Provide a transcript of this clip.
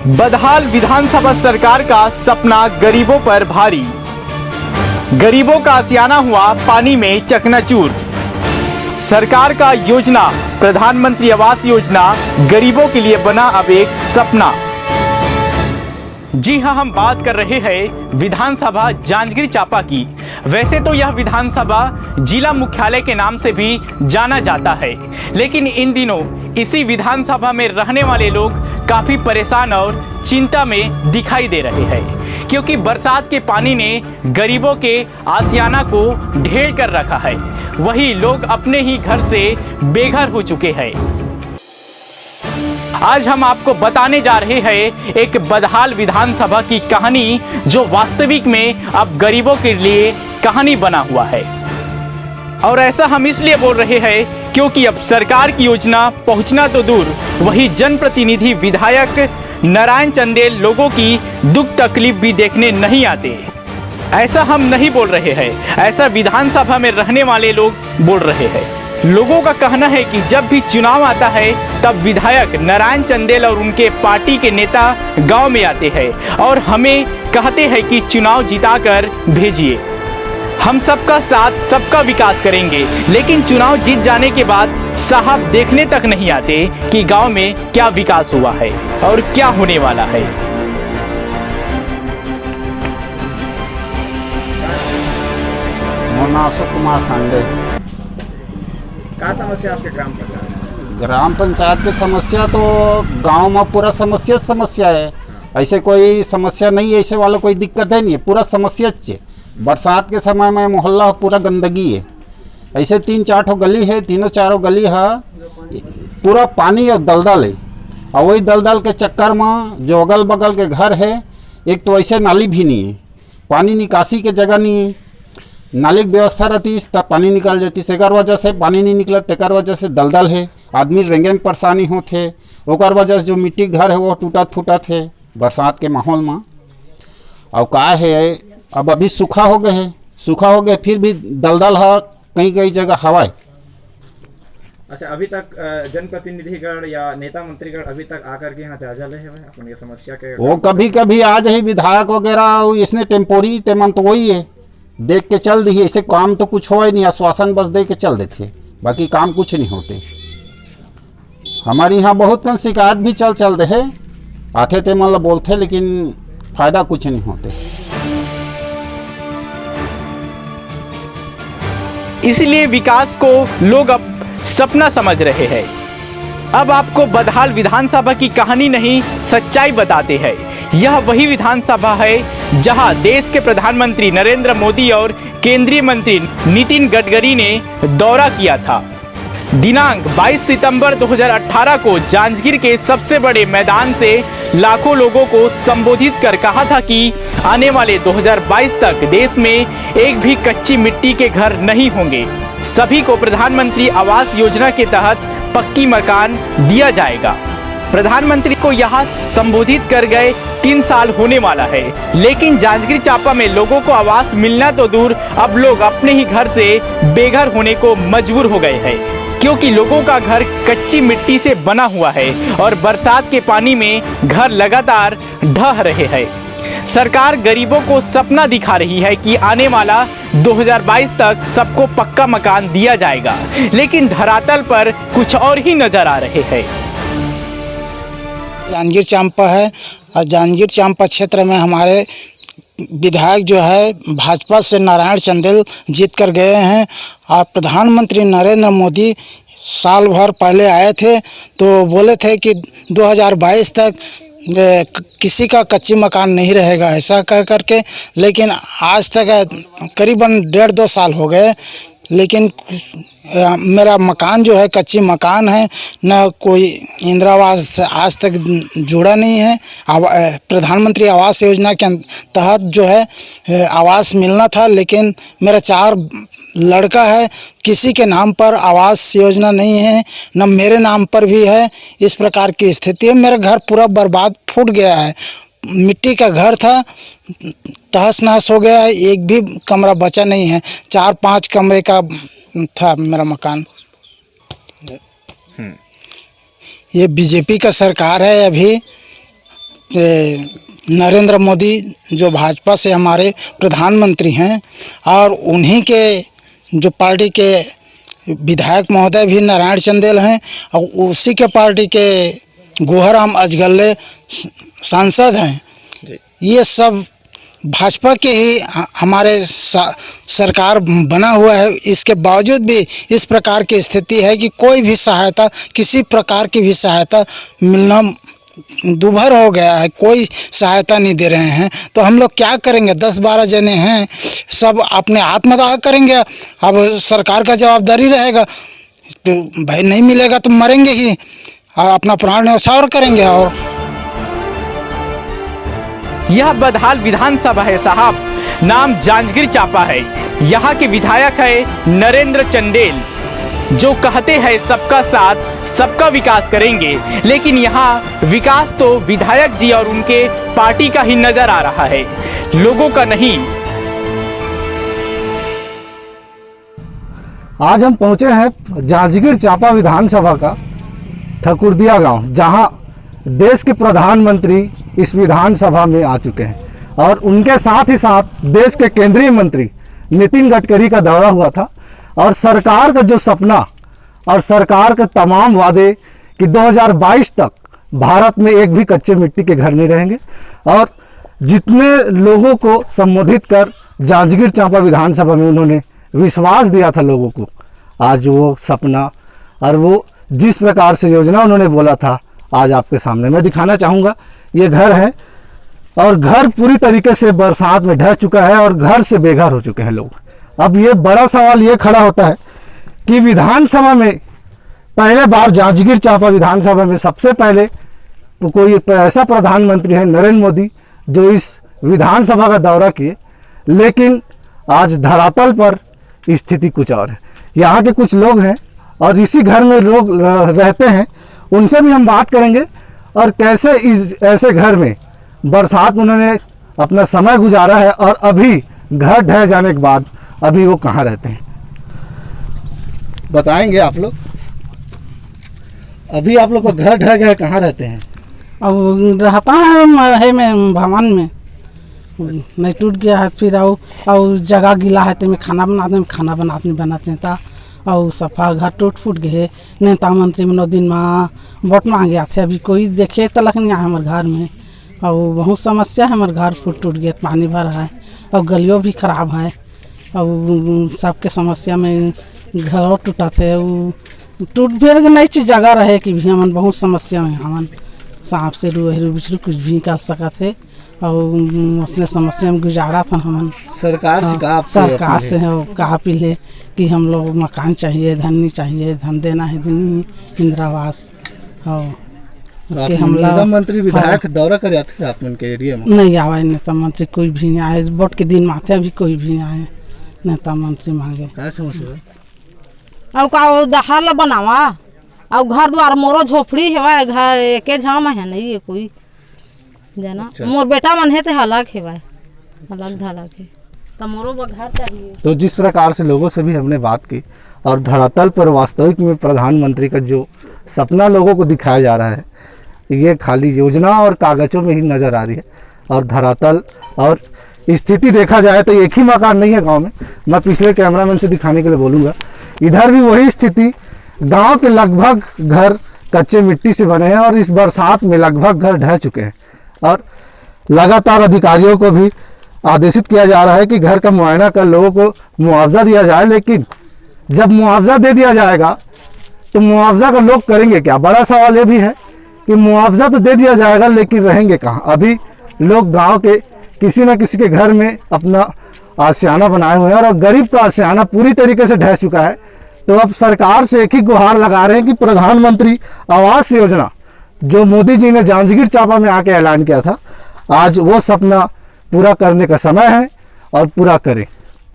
बदहाल विधानसभा सरकार का सपना गरीबों पर भारी। गरीबों का आशियाना हुआ पानी में चकनाचूर। सरकार का योजना प्रधानमंत्री आवास योजना गरीबों के लिए बना अब एक सपना। जी हां, हम बात कर रहे हैं विधानसभा जांजगीर चांपा की। वैसे तो यह विधानसभा जिला मुख्यालय के नाम से भी जाना जाता है, लेकिन इन दिनों इसी विधानसभा में रहने वाले लोग काफ़ी परेशान और चिंता में दिखाई दे रहे हैं, क्योंकि बरसात के पानी ने गरीबों के आशियाना को ढेर कर रखा है। वही लोग अपने ही घर से बेघर हो चुके हैं। आज हम आपको बताने जा रहे हैं एक बदहाल विधानसभा की कहानी, जो वास्तविक में अब गरीबों के लिए कहानी बना हुआ है। और ऐसा हम इसलिए बोल रहे हैं क्योंकि अब सरकार की योजना पहुंचना तो दूर, वही जनप्रतिनिधि विधायक नारायण चंदेल लोगों की दुख तकलीफ भी देखने नहीं आते। ऐसा हम नहीं बोल रहे हैं, ऐसा विधानसभा में रहने वाले लोग बोल रहे हैं। लोगों का कहना है कि जब भी चुनाव आता है तब विधायक नारायण चंदेल और उनके पार्टी के नेता गांव में आते हैं और हमें कहते हैं कि चुनाव जिताकर भेजिए, हम सबका साथ सबका विकास करेंगे। लेकिन चुनाव जीत जाने के बाद साहब देखने तक नहीं आते कि गांव में क्या विकास हुआ है और क्या होने वाला है। अशोक कुमार सांडे। क्या समस्या आपके ग्राम पंचायत? ग्राम पंचायत की समस्या तो गांव में पूरा समस्या है। ऐसे कोई समस्या नहीं है, ऐसे वाला कोई दिक्कत है नहीं है, पूरा समस्या है। बरसात के समय में मोहल्ला पूरा गंदगी है। ऐसे 3-4 ठो गली है, तीनों चारों गली है पूरा पानी और दलदल है। और वही दलदल के चक्कर में जो अगल बगल के घर है, एक तो ऐसे नाली भी नहीं है, पानी निकासी के जगह नहीं है। नाली की व्यवस्था रहती तब पानी निकल जाती, तेकर वजह से पानी नहीं निकला, तेकर वजह से दलदल है, आदमी रेंगे में परेशानी होते। ओकर वजह से जो मिट्टी घर है वो टूटत फूटत है बरसात के माहौल में। और का है, अब अभी सूखा हो गए फिर भी दलदल है कई कई जगह हवा है। अच्छा, अभी तक जनप्रतिनिधिगण या नेता मंत्रीगण अभी तक आकर के यहाँ जायजा ले हैं अपन ये समस्या के? वो कभी कभी आ जाए विधायक वगैरह, इसने टेम्पोरी तेमन तो वही है, देख के चल दी। ऐसे काम तो कुछ हो ही नहीं, आश्वासन बस दे के चल देते, बाकी काम कुछ नहीं होते। हमारे यहाँ बहुत कम शिकायत भी चल रहे आते थे, मतलब बोलते, लेकिन फायदा कुछ नहीं होते। इसलिए विकास को लोग अब सपना समझ रहे हैं। अब आपको बदहाल विधानसभा की कहानी नहीं, सच्चाई बताते हैं। यह वही विधानसभा है जहां देश के प्रधानमंत्री नरेंद्र मोदी और केंद्रीय मंत्री नितिन गडकरी ने दौरा किया था। दिनांक 22 सितंबर 2018 को जांजगीर के सबसे बड़े मैदान से लाखों लोगों को संबोधित कर कहा था कि आने वाले 2022 तक देश में एक भी कच्ची मिट्टी के घर नहीं होंगे। सभी को प्रधानमंत्री आवास योजना के तहत पक्की मकान दिया जाएगा। प्रधानमंत्री को यहाँ संबोधित कर गए 3 साल होने वाला है, लेकिन जांजगीर चांपा में लोगों को आवास मिलना तो दूर, अब लोग अपने ही घर से बेघर होने को मजबूर हो गए हैं, क्योंकि लोगों का घर कच्ची मिट्टी से बना हुआ है और बरसात के पानी में घर लगातार ढह रहे हैं। सरकार गरीबों को सपना दिखा रही है कि आने वाला 2022 तक सबको पक्का मकान दिया जाएगा, लेकिन धरातल पर कुछ और ही नजर आ रहे हैं। जांजगीर चांपा है और जांजगीर चांपा क्षेत्र में हमारे विधायक जो है भाजपा से नारायण चंदेल जीत कर गए हैं। और प्रधानमंत्री नरेंद्र मोदी साल भर पहले आए थे तो बोले थे कि 2022 तक किसी का कच्ची मकान नहीं रहेगा, ऐसा कह करके, लेकिन आज तक करीबन 1.5-2 साल हो गए, लेकिन मेरा मकान जो है कच्ची मकान है, न कोई इंदिरा आवास से आज तक जुड़ा नहीं है। प्रधानमंत्री आवास योजना के तहत जो है आवास मिलना था, लेकिन मेरा 4 लड़का है, किसी के नाम पर आवास योजना नहीं है, न मेरे नाम पर भी है। इस प्रकार की स्थिति है, मेरा घर पूरा बर्बाद फूट गया है। मिट्टी का घर था, तहस नहस हो गया है, एक भी कमरा बचा नहीं है। 4-5 कमरे का था मेरा मकान। ये बीजेपी का सरकार है, अभी नरेंद्र मोदी जो भाजपा से हमारे प्रधानमंत्री हैं, और उन्हीं के जो पार्टी के विधायक महोदय भी नारायण चंदेल हैं, और उसी के पार्टी के गोहराम अजगल्ले सांसद हैं। ये सब भाजपा के ही हमारे सरकार बना हुआ है। इसके बावजूद भी इस प्रकार की स्थिति है कि कोई भी सहायता, किसी प्रकार की भी सहायता मिलना दुभर हो गया है, कोई सहायता नहीं दे रहे हैं। तो हम लोग क्या करेंगे? 10-12 जने हैं, सब अपने आत्मदाह करेंगे। अब सरकार का जवाबदारी रहेगा, तो भाई नहीं मिलेगा तो मरेंगे ही और अपना प्राण न्यौछावर करेंगे। और यह बदहाल विधानसभा है साहब, नाम जांजगीर चांपा है। यहाँ के विधायक है नरेंद्र चंदेल, जो कहते हैं सबका साथ सबका विकास करेंगे, लेकिन यहाँ विकास तो विधायक जी और उनके पार्टी का ही नजर आ रहा है, लोगों का नहीं। आज हम पहुंचे हैं जांजगीर चांपा विधानसभा का ठकुरदिया गांव, जहां देश के प्रधानमंत्री इस विधानसभा में आ चुके हैं और उनके साथ ही साथ देश के केंद्रीय मंत्री नितिन गडकरी का दौरा हुआ था। और सरकार का जो सपना और सरकार के तमाम वादे कि 2022 तक भारत में एक भी कच्चे मिट्टी के घर नहीं रहेंगे, और जितने लोगों को संबोधित कर जांजगीर चांपा विधानसभा में उन्होंने विश्वास दिया था लोगों को, आज वो सपना और वो जिस प्रकार से योजना उन्होंने बोला था आज आपके सामने मैं दिखाना चाहूँगा। ये घर है और घर पूरी तरीके से बरसात में ढह चुका है और घर से बेघर हो चुके हैं लोग। अब ये बड़ा सवाल ये खड़ा होता है कि विधानसभा में पहले बार जांजगीर चांपा विधानसभा में सबसे पहले तो कोई ऐसा प्रधानमंत्री है नरेंद्र मोदी जो इस विधानसभा का दौरा किए, लेकिन आज धरातल पर स्थिति कुछ और है। यहाँ के कुछ लोग हैं और इसी घर में लोग रहते हैं, उनसे भी हम बात करेंगे और कैसे इस ऐसे घर में बरसात में उन्होंने अपना समय गुजारा है और अभी घर ढह जाने के बाद अभी वो कहाँ रहते हैं बताएंगे आप लोग। अभी आप लोग का घर ढह गया है, कहाँ रहते हैं? अब रहता है में भवन में, नहीं टूट गया है, फिर और जगह गीला है तो में खाना बनाते हैं था, और सफा घर टूट फूट गए। नेता मंत्री में 9 दिन में वोट मांगे थे, अभी कोई देखे तलक नहीं आया हमारे घर में, और बहुत समस्या है। हमारे घर फूट टूट गए, पानी भर है और गलियों भी खराब है, और सबके समस्या में घरों टूटा थे, टूट फिर नहीं चीज जगह रहे कि भी हमन बहुत समस्या में हमन सांप से रू बिचरू कुछ भी निकाल सका थे, और उसने समस्या में गुजारा था हमन। सरकार से कहा? सरकार से कहा पहले कि हम लोग मकान चाहिए, धन नहीं चाहिए, धन देना है दिन इंदिरावास। और हम नेता मंत्री विधायक दौरा कर आते थे आप उनके एरिया में? नहीं आवाज नेता मंत्री कोई भी नहीं आए, वोट के दिन माथे अभी कोई भी नहीं आए नेता मंत्री मांगे। क्या समस्या? और का दहार ला बनावा, और घर द्वार मोरो झोपड़ी है, घर एके झाम है नहीं है कोई जाना। अच्छा। मोर बेटा मन है तो अलग है, अलग धलग है, तो मोरो घर चाहिए। तो जिस प्रकार से लोगों से भी हमने बात की और धरातल पर वास्तविक में प्रधानमंत्री का जो सपना लोगों को दिखाया जा रहा है, ये खाली योजना और कागजों में ही नज़र आ रही है। और धरातल और स्थिति देखा जाए तो एक ही मकान नहीं है गांव में। मैं पिछले कैमरामैन से दिखाने के लिए बोलूँगा, इधर भी वही स्थिति, गांव के लगभग घर कच्चे मिट्टी से बने हैं और इस बरसात में लगभग घर ढह चुके हैं। और लगातार अधिकारियों को भी आदेशित किया जा रहा है कि घर का मुआयना कर लोगों को मुआवजा दिया जाए, लेकिन जब मुआवजा दे दिया जाएगा तो मुआवजा का लोग करेंगे क्या? बड़ा सवाल ये भी है कि मुआवजा तो दे दिया जाएगा लेकिन रहेंगे कहाँ? अभी लोग गांव के किसी न किसी के घर में अपना आशियाना बनाए हुए हैं और गरीब का आशियाना पूरी तरीके से ढह चुका है। तो अब सरकार से एक ही गुहार लगा रहे हैं कि प्रधानमंत्री आवास योजना जो मोदी जी ने जांजगीर चांपा में आके ऐलान किया था, आज वो सपना पूरा करने का समय है और पूरा करें।